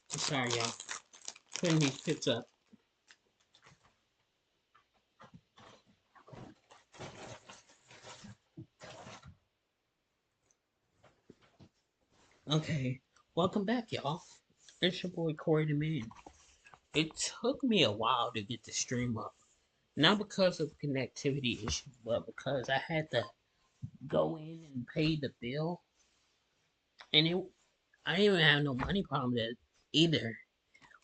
Sorry, y'all. Putting these pics up. Okay, welcome back, y'all. It's your boy Corey the Man. It took me a while to get the stream up. Not because of connectivity issues, but because I had to go in and pay the bill. And I didn't even have no money problem that either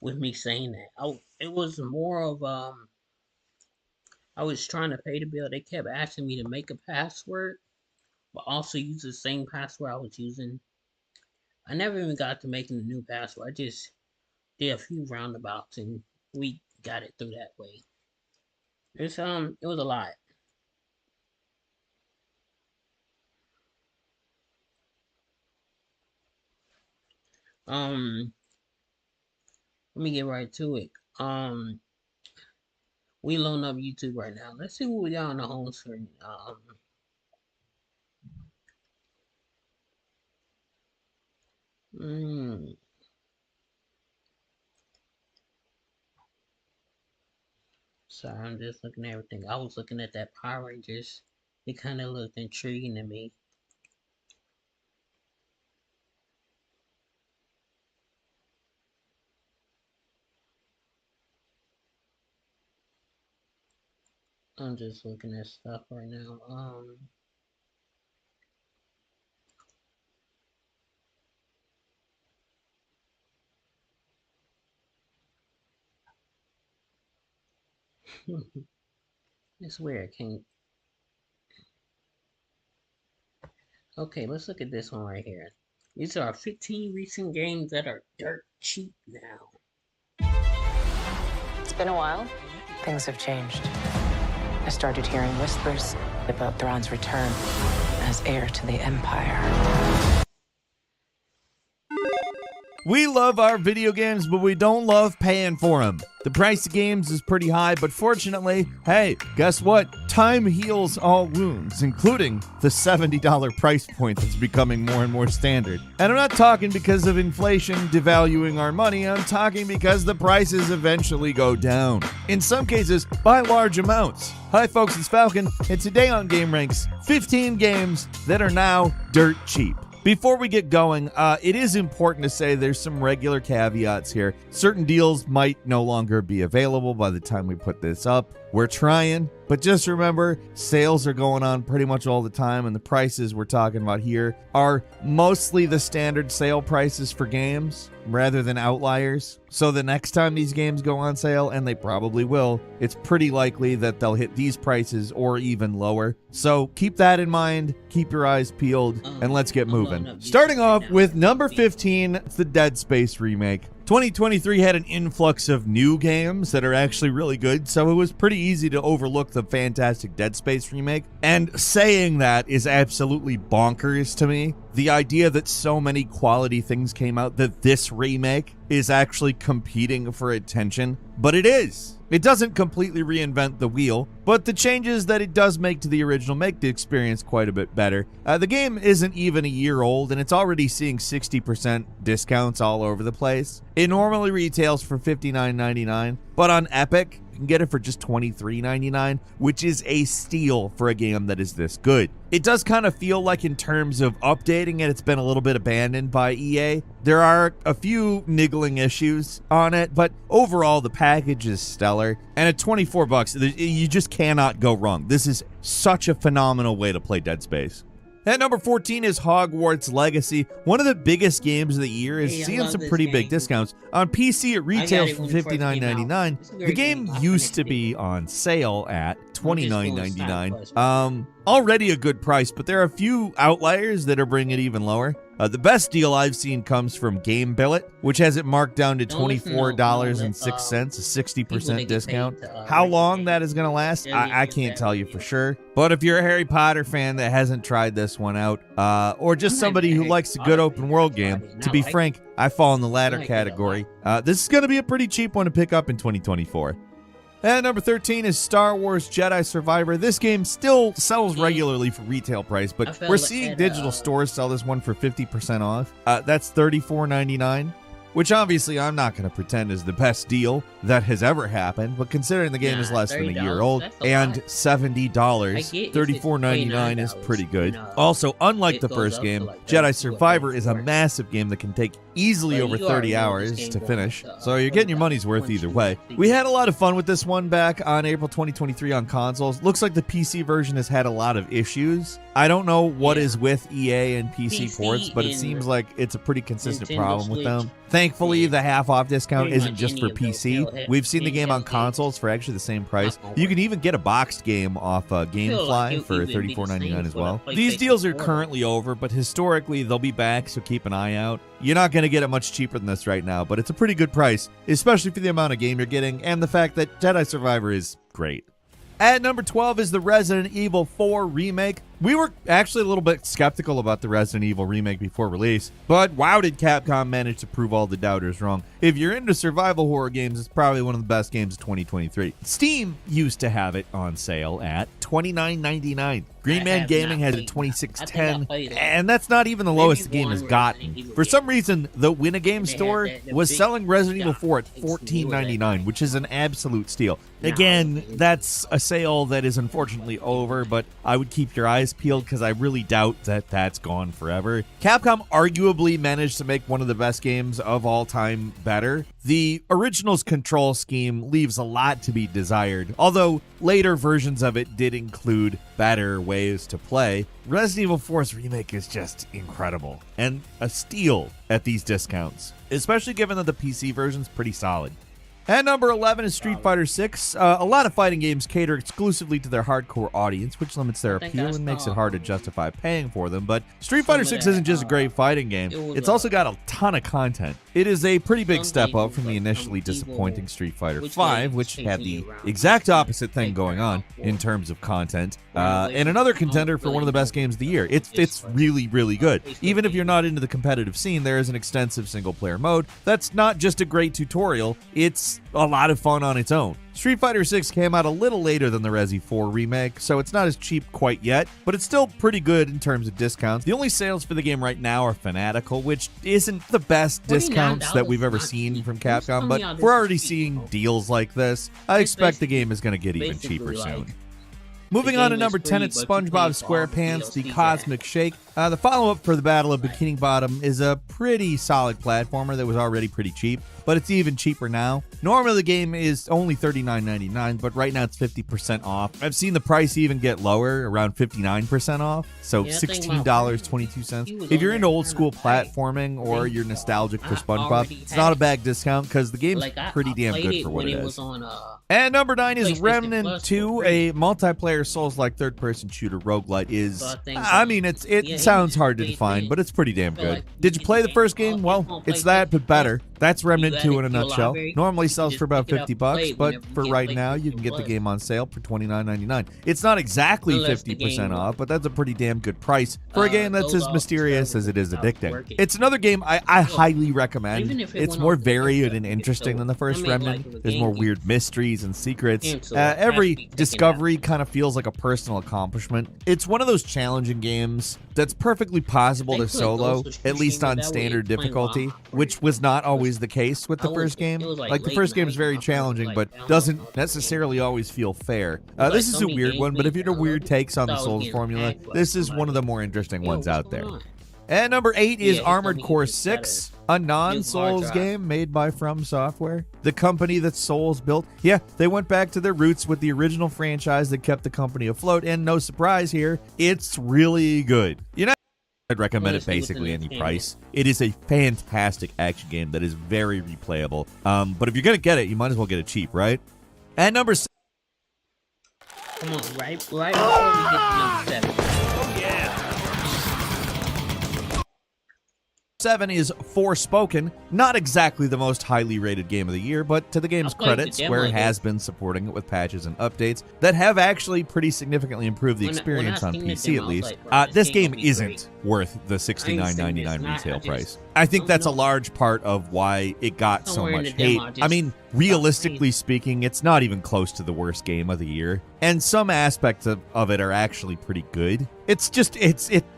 with me saying that. It was more of I was trying to pay the bill. They kept asking me to make a password, but also use the same password I was using. I never even got to making a new password. I just did a few roundabouts and we got it through that way. It was a lot. Um, Let me get right to it. We loading up YouTube right now. Let's see what we got on the home screen. Mm, Sorry, I'm just looking at everything. I was looking at that Power Rangers. It kind of looked intriguing to me. I'm just looking at stuff right now. It's weird. I can't. Okay, let's look at this one right here. These are 15 recent games that are dirt cheap now. It's been a while. Things have changed. I started hearing whispers about Thrawn's return as heir to the Empire. We love our video games, but we don't love paying for them. The price of games is pretty high, but fortunately, hey, guess what? Time heals all wounds, including the $70 price point that's becoming more and more standard. And I'm not talking because of inflation devaluing our money, I'm talking because the prices eventually go down. In some cases, by large amounts. Hi folks, it's Falcon, and today on Game Ranks, 15 games that are now dirt cheap. Before we get going, it is important to say there's some regular caveats here. Certain deals might no longer be available by the time we put this up. We're trying, but just remember, sales are going on pretty much all the time, and the prices we're talking about here are mostly the standard sale prices for games rather than outliers. So the next time these games go on sale, and they probably will, it's pretty likely that they'll hit these prices or even lower. So keep that in mind, keep your eyes peeled, and let's get moving. Starting off with number 15, it's the Dead Space remake. 2023 had an influx of new games that are actually really good, so it was pretty easy to overlook the fantastic Dead Space remake. And saying that is absolutely bonkers to me. The idea that so many quality things came out that this remake is actually competing for attention, but it is. It doesn't completely reinvent the wheel, but the changes that it does make to the original make the experience quite a bit better. The game isn't even a year old, and it's already seeing 60% discounts all over the place. It normally retails for $59.99, but on Epic, you can get it for just $23.99, which is a steal for a game that is this good. It does kind of feel like in terms of updating it, it's been a little bit abandoned by EA. There are a few niggling issues on it, but overall the package is stellar. And at $24, you just cannot go wrong. This is such a phenomenal way to play Dead Space. At number 14 is Hogwarts Legacy. One of the biggest games of the year is seeing some pretty big discounts. On PC, it retails for $59.99. The game used to be on sale at $29.99. Already a good price, but there are a few outliers that are bringing it even lower. The best deal I've seen comes from Game Billet, which has it marked down to $24.06, a 60% discount. How long that is going to last, I can't tell you for sure. But if you're a Harry Potter fan that hasn't tried this one out, or just somebody who likes a good open world game, to be frank, I fall in the latter category. This is going to be a pretty cheap one to pick up in 2024. And number 13 is Star Wars Jedi Survivor. This game still sells regularly for retail price, but we're seeing digital stores sell this one for 50% off. That's $34.99. which obviously I'm not going to pretend is the best deal that has ever happened, but considering the game is less than a year old and $70, $34.99 is pretty good. Also, unlike the first game, Jedi Survivor is a massive game that can take easily over 30 hours to finish, so you're getting your money's worth either way. We had a lot of fun with this one back on April 2023 on consoles. Looks like the PC version has had a lot of issues. I don't know what is with EA and PC ports, but it seems like it's a pretty consistent problem with them. Thankfully, the half-off discount isn't just for PC. We've seen the game on consoles for actually the same price. You can even get a boxed game off GameFly for $34.99 as well. These deals are currently over, but historically, they'll be back, so keep an eye out. You're not going to get it much cheaper than this right now, but it's a pretty good price, especially for the amount of game you're getting and the fact that Jedi Survivor is great. At number 12 is the Resident Evil 4 remake. We were actually a little bit skeptical about the Resident Evil remake before release, but wow, did Capcom manage to prove all the doubters wrong. If you're into survival horror games, it's probably one of the best games of 2023. Steam used to have it on sale at $29.99. Green Man Gaming has it $26.10, and that's not even the lowest the game has gotten. For some reason, the Win a Game store was selling Resident Evil 4 at $14.99, which is an absolute steal. Again, that's a sale that is unfortunately over, but I would keep your eyes peeled because I really doubt that that's gone forever. Capcom arguably managed to make one of the best games of all time better. The original's control scheme leaves a lot to be desired, although later versions of it did include better ways to play. Resident Evil 4's remake is just incredible and a steal at these discounts, especially given that the PC version's pretty solid. At number 11 is Street Fighter 6. A lot of fighting games cater exclusively to their hardcore audience, which limits their appeal and makes it hard to justify paying for them. But Street Fighter 6 isn't just a great fighting game, it's also got a ton of content. It is a pretty big step up from the initially disappointing Street Fighter 5, which had the exact opposite thing going on in terms of content, and another contender for one of the best games of the year. It's really, really good. Even if you're not into the competitive scene, there is an extensive single-player mode that's not just a great tutorial, it's a lot of fun on its own. Street Fighter 6 came out a little later than the Resi 4 remake, so it's not as cheap quite yet, but it's still pretty good in terms of discounts. The only sales for the game right now are Fanatical, which isn't the best discounts that we've ever seen from Capcom, but we're already seeing deals like this. I expect the game is going to get even cheaper soon. Moving on to number 10, it's SpongeBob SquarePants, The Cosmic Shake. The follow-up for the Battle of Bikini Bottom is a pretty solid platformer that was already pretty cheap, but it's even cheaper now. Normally the game is only $39.99, but right now it's 50% off. I've seen the price even get lower, around 59% off, so $16.22. If you're into old school platforming or you're nostalgic for SpongeBob, it's not a bad discount because the game's pretty damn good for what it is. And number 9 is Remnant 2, a multiplayer Souls-like third-person shooter roguelite. It sounds hard to define, but it's pretty damn good. Did you play the first game? Well, it's that, but better. That's Remnant 2 in a nutshell. Normally sells for about $50, but for right now, you can get the game on sale for $29.99. It's not exactly 50% off, but that's a pretty damn good price for a game that's as mysterious as it is addicting. It's another game I highly recommend. It's more varied and interesting than the first Remnant. There's more weird mysteries and secrets. Every discovery kind of feels like a personal accomplishment. It's one of those challenging games that's perfectly possible to solo, at least on standard difficulty, which was not always the case with the first game. Like, the first game is very challenging, but doesn't necessarily always feel fair. This is a weird one, but if you're into weird takes on the Souls formula, this is one of the more interesting ones out there. And number 8 is Armored Core 6, a non-Souls game made by From Software, the company that Souls built. Yeah, they went back to their roots with the original franchise that kept the company afloat, and no surprise here, it's really good. I'd recommend it basically any price. It is a fantastic action game that is very replayable. But if you're going to get it, you might as well get it cheap, right? And number 7. Come on, right before we get to number 7. Oh, yeah. 7 is Forspoken, not exactly the most highly rated game of the year, but to the game's credit, Square has been supporting it with patches and updates that have actually pretty significantly improved the experience on PC at least. This game isn't worth the $69.99 retail price. I think that's a large part of why it got so Somewhere in much the hate. demo, I just I mean, realistically speaking, it's not even close to the worst game of the year. And some aspects of it are actually pretty good. It's just,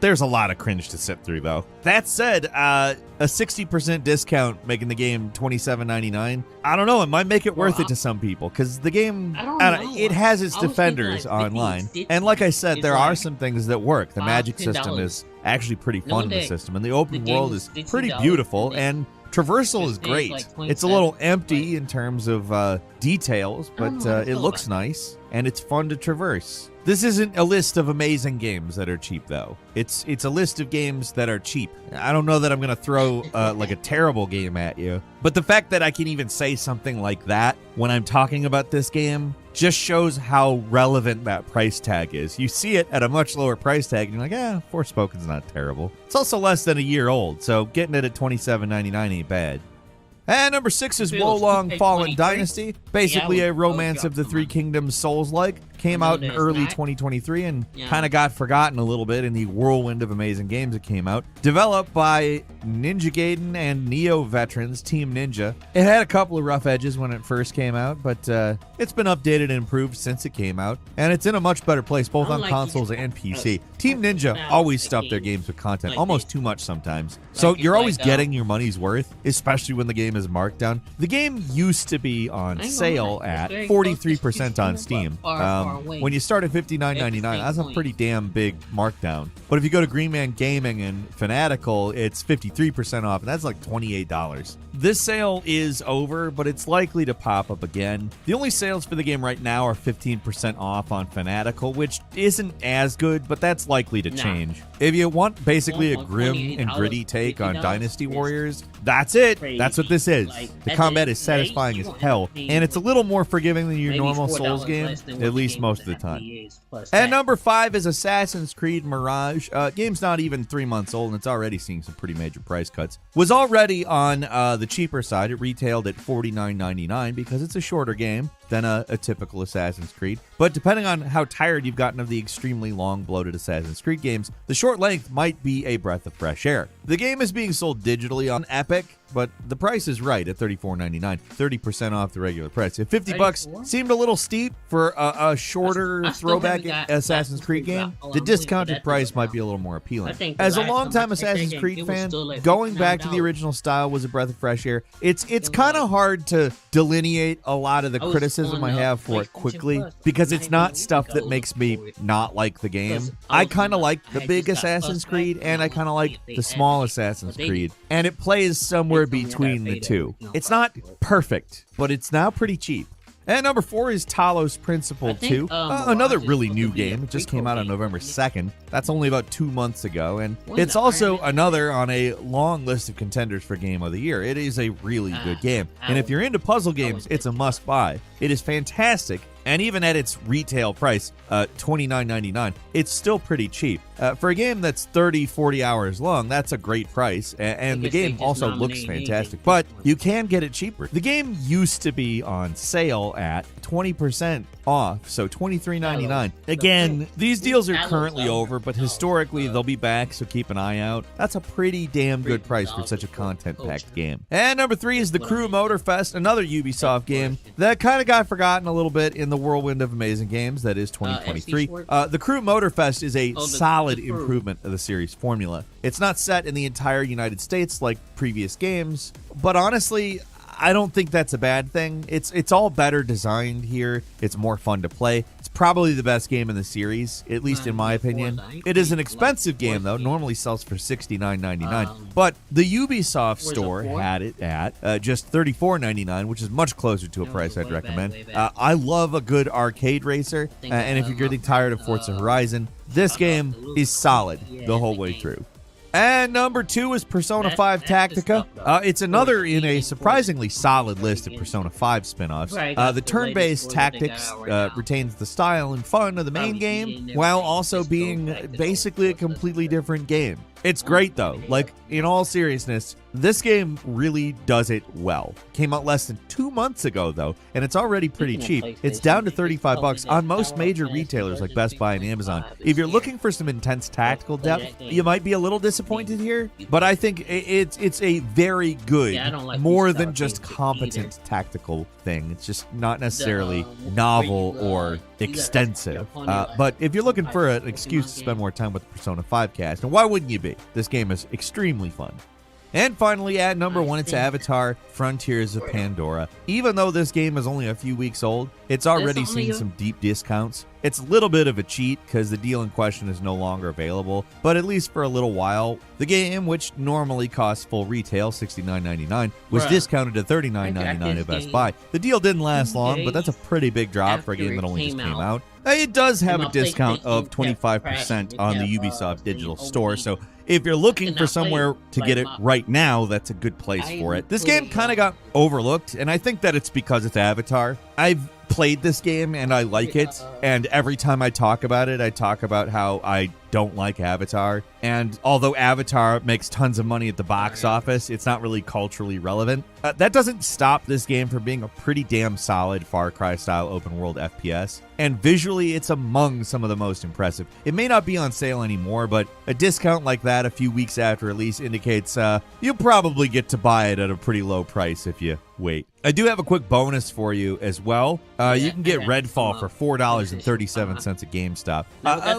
there's a lot of cringe to sit through, though. That said, a 60% discount making the game $27.99, I don't know, it might make it worth it to some people, because the game, I don't know. it has its I was defenders thinking, like, 50, online. 60, And like I said, it's there are like some things that work. The $5, magic system $10. is actually pretty No fun in the day. system, and the open The game world is is pretty $60, beautiful, and and traversal is it's great. like It's a little 27, empty in terms of details, I don't but know how to it feel looks about nice, and it's fun to traverse. This isn't a list of amazing games that are cheap, though. It's a list of games that are cheap. I don't know that I'm going to throw like a terrible game at you, but the fact that I can even say something like that when I'm talking about this game just shows how relevant that price tag is. You see it at a much lower price tag, and you're like, Forspoken's not terrible. It's also less than a year old, so getting it at $27.99 ain't bad. And number 6 is Feels Wolong okay, Fallen 23. Dynasty. Basically Yeah, a Romance of the Three Kingdoms Souls-like. Came I know out in there's early that. 2023 and Yeah. kind of got forgotten a little bit in the whirlwind of amazing games that came out. Developed by Ninja Gaiden and Neo veterans Team Ninja. It had a couple of rough edges when it first came out, but it's been updated and improved since it came out. And it's in a much better place, both on Unlike consoles these- and PC. Team Ninja Now, always like stuff their games games with content, like almost this. too much sometimes. So Like- you're always like, getting your money's worth, especially when the game is marked down. The game used to be on I ain't gonna sale lie, at it's very 43% on close to Steam. far away. When you start at $59.99, that's a point. pretty damn big markdown. But if you go to Green Man Gaming and Fanatical, it's 53% off, and that's like $28. This sale is over, but it's likely to pop up again. The only sales for the game right now are 15% off on Fanatical, which isn't as good, but that's likely to Nah. change. If you want basically a Well, grim and $28, gritty take on $50 Dynasty is Warriors, that's it. crazy. That's what this is. Like, The at combat the is end of the day, satisfying you as won't hell, have to pay and it's a little more forgiving than your maybe normal $4 Souls game, less than what at the least game most was of the at time. is, plus And that. number 5 is Assassin's Creed Mirage. Game's not even 3 months old, and it's already seeing some pretty major price cuts. Was already on the cheaper side. It retailed at $49.99 because it's a shorter game than a typical Assassin's Creed. But depending on how tired you've gotten of the extremely long, bloated Assassin's Creed games, the short length might be a breath of fresh air. The game is being sold digitally on Epic, but the price is right at $34.99, 30% off the regular price. If $50 $34? seemed a little steep for a shorter I still throwback haven't got Assassin's Creed game, Oh, the I'm discounted waiting for that to price come might out. be a little more appealing. I think the As a last time longtime I checked that Assassin's game, Creed it was fan, still like going back to the $59. original style was a breath of fresh air. It's was kind of like- hard to delineate a lot of the I was criticism on I the have for it PlayStation quickly Plus, because not it's even not a stuff week that ago makes me for it. not like the game. Because I was kind of on the- like I the had big just got Assassin's Plus Creed, Pack, and I and kind of I like think the they small added it, Assassin's but they Creed, didn't. and it plays somewhere They told me I between gotta the pay that two. original It's price not for it. perfect, but it's now pretty cheap. And number 4 is Talos Principle I think, 2. Mirage Another is really supposed new to be a game. It just prequel came out on game. November 2nd. That's only about 2 months ago. And When it's the also Iron Man- another on a long list of contenders for Game of the Year. It is a really good game. And if I you're into puzzle was games, it's a thinking must buy. It is fantastic. And even at its retail price, $29.99, it's still pretty cheap. For a game that's 30, 40 hours long, that's a great price. And the guess they game just also looks nominated anything fantastic. for But this one. you can get it cheaper. The game used to be on sale at 20% off, so $23.99. Again, these deals are currently over, but historically they'll be back, so keep an eye out. That's a pretty damn good price for such a content-packed game. And number 3 is The Crew Motorfest, another Ubisoft game that kind of got forgotten a little bit in the whirlwind of amazing games that is 2023. The Crew Motorfest is a The solid Crew. improvement of the series formula. It's not set in the entire United States like previous games, but honestly, I don't think that's a bad thing. It's all better designed here. It's more fun to play. It's probably the best game in the series, at least in my opinion. It is an expensive game though. Normally sells for $69.99, but the Ubisoft store four? had it at just $34.99, which is much closer to a That was price I'd way back, recommend. way back. I love a good arcade racer, think and if I you're getting love, tired of Forza Horizon, this game is solid the whole way through. And number 2 is Persona 5 That's the Tactica. stuff, though. It's another in a 14, surprisingly solid list of Persona 5 spin-offs. Right, The that's the turn-based latest one that they got tactics out right now. retains the style and fun of the main Probably game, beating while everything also just being go back to basically a those completely different game. It's great though. Like, in all seriousness, this game really does it well. Came out less than 2 months ago though, and it's already pretty cheap. It's down to $35 on most major retailers like Best Buy and Amazon. If you're looking for some intense tactical depth, you might be a little disappointed here, but I think it's a very good, more than just competent tactical thing. It's just not necessarily novel or extensive. But if you're looking for an excuse to spend more time with the Persona 5 cast, and why wouldn't you be? This game is extremely fun. And finally, at number 1, it's Avatar: Frontiers of Pandora. Even though this game is only a few weeks old, it's already seen some deep discounts. It's a little bit of a cheat because the deal in question is no longer available, but at least for a little while, the game, which normally costs full retail $69.99, was discounted to $39.99 at Best Buy. The deal didn't last long, but that's a pretty big drop for a game that only just came out. It does have a discount of 25% on the Ubisoft digital store, so if you're looking for somewhere to get it right now, that's a good place for it. This game kind of got overlooked, and I think that it's because it's Avatar. I've played this game and I like it, and every time I talk about it, I talk about how I don't like Avatar. And although Avatar makes tons of money at the box office, it's not really culturally relevant. That doesn't stop this game from being a pretty damn solid Far Cry style open world FPS. And visually, it's among some of the most impressive. It may not be on sale anymore, but a discount like that a few weeks after release indicates you'll probably get to buy it at a pretty low price if you wait. I do have a quick bonus for you as well. You can get Redfall for $4.37 at GameStop. A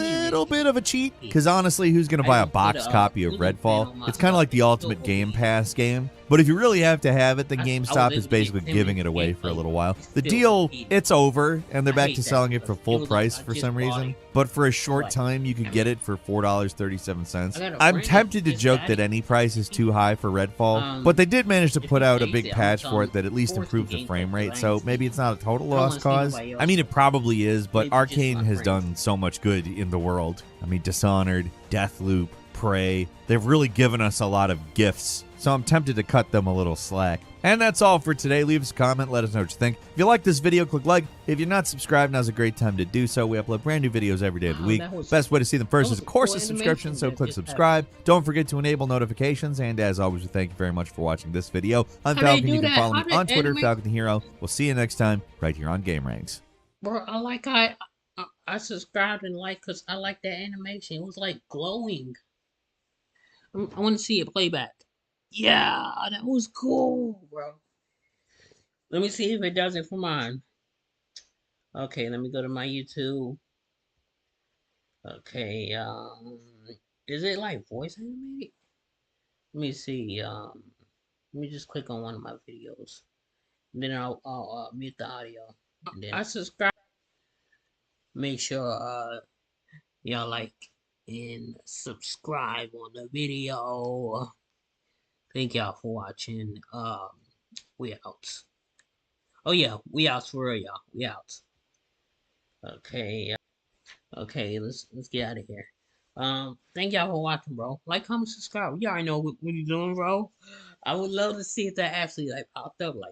little bit of a cheat, because honestly, who's going to buy a box copy of Redfall? It's kind of like the ultimate Game Pass game. But if you really have to have it, then GameStop is basically giving it away for a little while. The deal, it's over, and they're back to selling it for full price for some reason. But for a short time, you could get it for $4.37. I'm tempted to joke that any price is too high for Redfall, but they did manage to put out a big patch for it that at least improved the frame rate, so maybe it's not a total lost cause. I mean, it probably is, but Arcane has done so much good in the world. I mean, Dishonored, Deathloop, Prey, they've really given us a lot of gifts. So I'm tempted to cut them a little slack. And that's all for today. Leave us a comment. Let us know what you think. If you like this video, click like. If you're not subscribed, now's a great time to do so. We upload brand new videos every day of the week. Best way to see them first is, of course, a subscription, so click subscribe. Don't forget to enable notifications. And as always, we thank you very much for watching this video. I'm Falcon. You can follow me on Twitter, Falcon the Hero. We'll see you next time right here on GameRanks. Bro, I subscribed and liked because I like that animation. It was like glowing. I want to see it playback. Yeah, that was cool, bro. Let me see if it does it for mine. Okay, let me go to my YouTube. Okay, is it like voice animated? Let me see. Let me just click on one of my videos. And then I'll mute the audio. And then I subscribe. Make sure y'all like and subscribe on the video. Thank y'all for watching. We out. Oh yeah, we out for real, y'all. We out. Okay. Okay, let's get out of here. Thank y'all for watching, bro. Like, comment, subscribe. You already know what you're doing, bro. I would love to see if that actually like popped up like